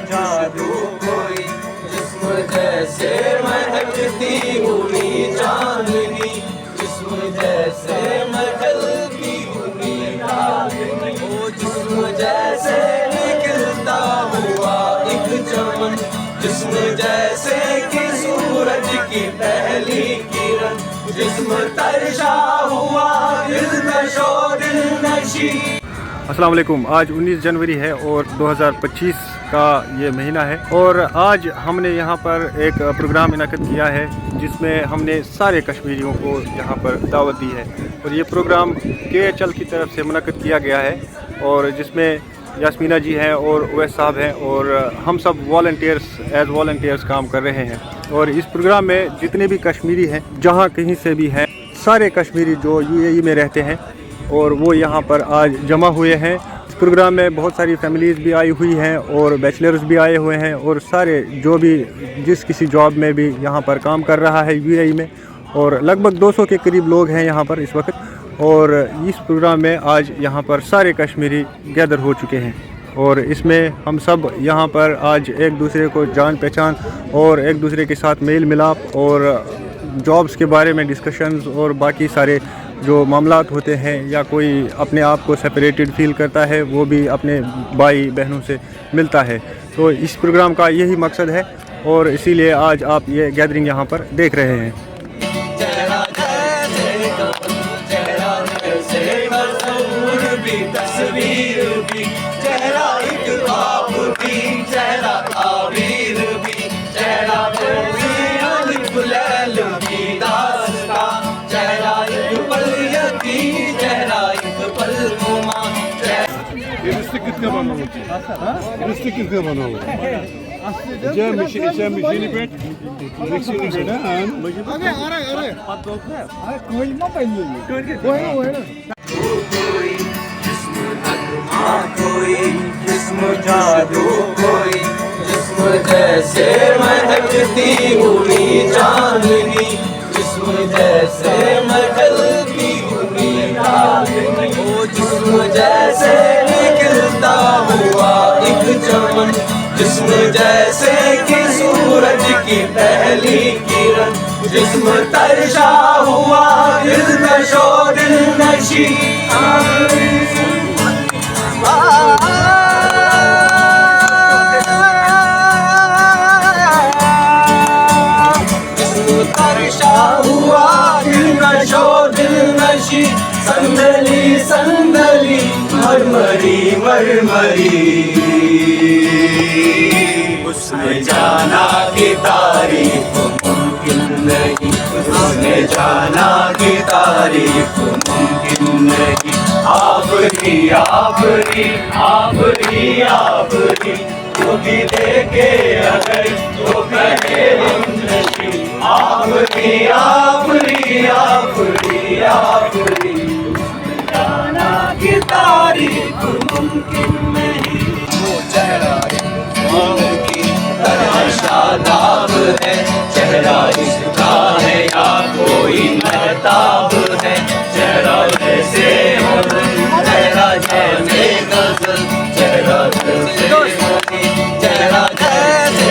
जादू कोई जिस्म जैसे महकती हुई चांदनी, जिस्म जैसे महकती हुई चांदनी, वो जिस्म जैसे निकलता हुआ एक चमन, जिस्म जैसे कि सूरज की पहली किरण, जिस्म तरशा हुआ दिलकशो दिलनशी। अस्सलाम वालेकुम। आज 19 जनवरी है और 2025 का ये महीना है और आज हमने यहाँ पर एक प्रोग्राम इनक़द किया है जिसमें हमने सारे कश्मीरियों को यहाँ पर दावत दी है और ये प्रोग्राम KHL की तरफ से मुनक़द किया गया है और जिसमें यास्मीना जी हैं और उवैस साहब हैं और हम सब एज वॉलंटियर्स काम कर रहे हैं। और इस प्रोग्राम में जितने भी कश्मीरी हैं जहाँ कहीं से भी हैं, सारे कश्मीरी जो UAE में रहते हैं और वो यहाँ पर आज जमा हुए हैं। इस प्रोग्राम में बहुत सारी फैमिलीज़ भी आई हुई हैं और बैचलर्स भी आए हुए हैं और सारे जो भी जिस किसी जॉब में भी यहाँ पर काम कर रहा है UAE में, और लगभग 200 के करीब लोग हैं यहाँ पर इस वक्त। और इस प्रोग्राम में आज यहाँ पर सारे कश्मीरी गैदर हो चुके हैं और इसमें हम सब यहाँ पर आज एक दूसरे को जान पहचान और एक दूसरे के साथ मेल मिलाप और जॉब्स के बारे में डिस्कशंस और बाकी सारे जो मामलात होते हैं या कोई अपने आप को सेपरेटेड फील करता है वो भी अपने भाई बहनों से मिलता है। तो इस प्रोग्राम का यही मकसद है और इसीलिए आज आप ये गैदरिंग यहाँ पर देख रहे हैं। कितने बना हो कितने बना हो जब मिशन पे मिशन पे ना अरे कोई मत कोई जिस्म जादू कोई जिस्म जैसे महकती हुई चांदनी, जिस्म जैसे महकती हुई चांदनी, वो जिस्म जैसे निकलता हुआ एक चमन, जिस्म जैसे कि सूरज की पहली किरण, जिस्म तरशा हुआ दिलकशो दिलनशी। संदली संदली मरमरी मरमरी, उसने जाना कि तारीफ मुमकिन नहीं, उसने जाना कि तारीफ मुमकिन नहीं। आबरी आबरी आबरी आबरी वो भी देखे अगर तो कहे हमनशी। आबरी आबरी आबरी आबरी जाना की तारीफ मुमकिन नहीं। वो चेहरा की तरह शादाब है, चेहरा इसका है या कोई महताब है, चेहरा जैसे चेहरा जैसे गजल, चेहरा चेहरा जैसे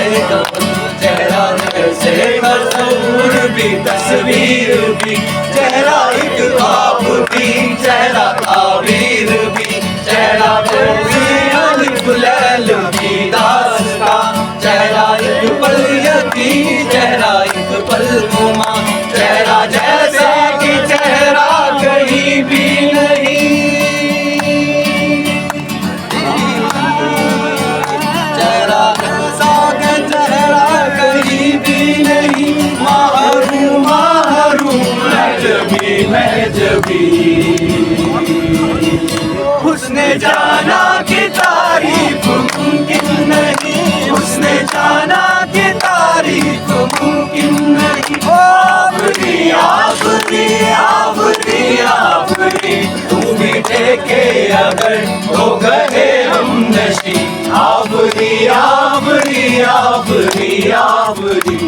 चेहरा जैसे मसूर भी तस्वीर भी, चेहरा एक ख्वाब भी, चेहरा ताबीर भी, चेहरा अलिफ लैल की दास्तां, चेहरा एक पल यकी, चेहरा एक पल नुमा, चेहरा जैसा कि चेहरा कहीं भी नहीं। चेहरा जैसा कि चेहरा कहीं भी नहीं। महरूम महरूम महजबी महजबी, उसने जाना कि तारीफ मुमकिन नहीं, उसने जाना कि तारीफ मुमकिन नहीं। आबरी आबरी आबरी आबरी तू भी देखे अगर तो कहे हमनशी। आबरी आबरी आबरी आबरी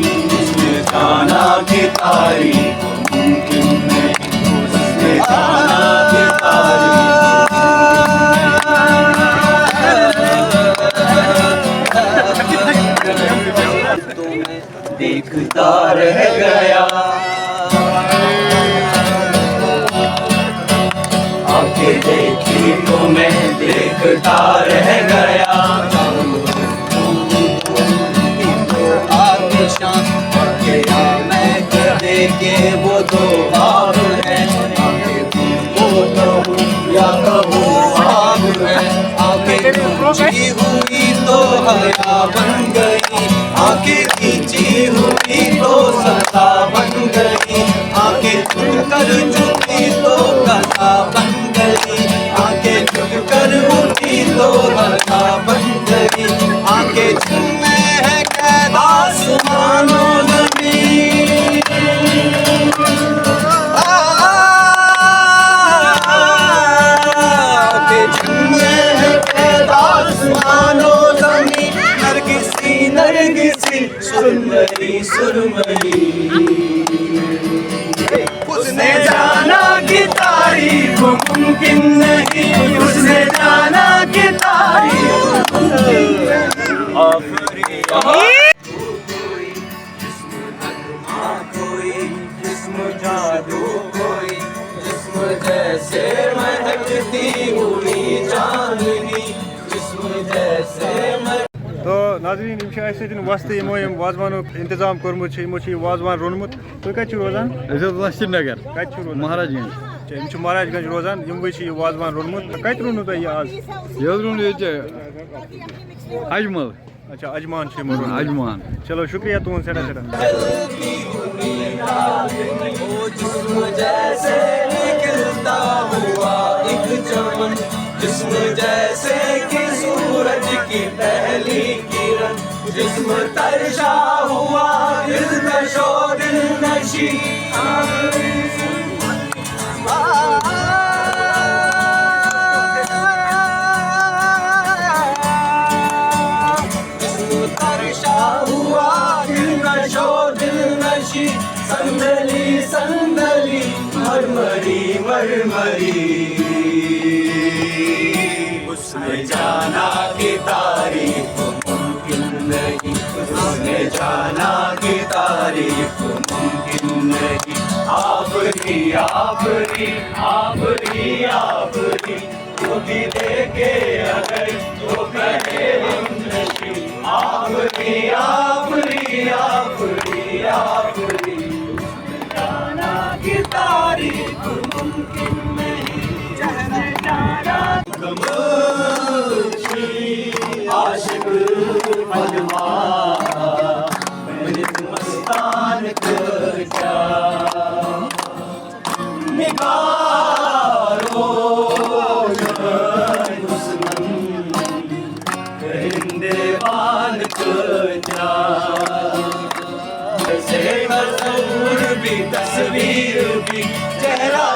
तारीफ मुमकिन नहीं, उसने जाना कि तारीफ तो मैं देखता रह गया, आंखें देखी तो मैं देखता रह गया, मैं कदे के वो दो बाब है, वो कहूँ या कहूँ बाब है, आंखें नीची हुई तो हया बन गई, आंखें नीची हुई तो सदा बन गई, आंखें झुककर झुकी तो कथा बन गई, आंखें झुककर उठी तो कथा बन गई, आंखें झुमे है कैद आसमानों ज़मीन, आंखें झुमे है कैद आसमानों ज़मीन, नरगिसी नरगिसी सुरमई सुरमई, उसने जाना कि तारीफ मुमकिन नहीं, उसने जाना कि तारीफ मुमकिन नहीं, आफरी कोई जिस्म नगमा कोई जिस्म जादू कोई जिस्म जैसे महकती हुई चांदनी जिस्म जैसे तो नाज़रीन यम वस्त यमो यम वाजवानुक इंतजाम कोरमुत यमो वाजवान रोनमुत तुम कत रोजान श्रीनगर कत रोजान महाराजगंज यम महाराजगंज रोजान यमवे वाजवान रोनमुत कत रोनु तुम यह आज ये रोन ये अजमल अच्छा अजमान यमो रोनमुत अजमान चलो शुक्रिया तुम सेड़ा सेड़ा जिस्म जैसे निकलता हुआ एक चमन जिस्म जैसे कि सूरज की पहली किरण जिस्म तरशा हुआ दिलकशो दिलनशी जिस्म तरशा हुआ दिलकशो दिलनशी संदली संदली मरमरी मरमरी उसने जाना कि तारीफ मुमकिन नहीं उसने जाना कि तारीफ मुमकिन नहीं आफरी आफरी आफरी आफरी वो भी देखे अगर तो कहे हमनशी आफरी आफरी आफरी आफरी जाना कि तारीफ मुमकिन नहीं उसने जाना आशिक मजमा मस्तान क्या निगारो हिंदेवान क्या से मजबूर भी तस्वीर भी चेहरा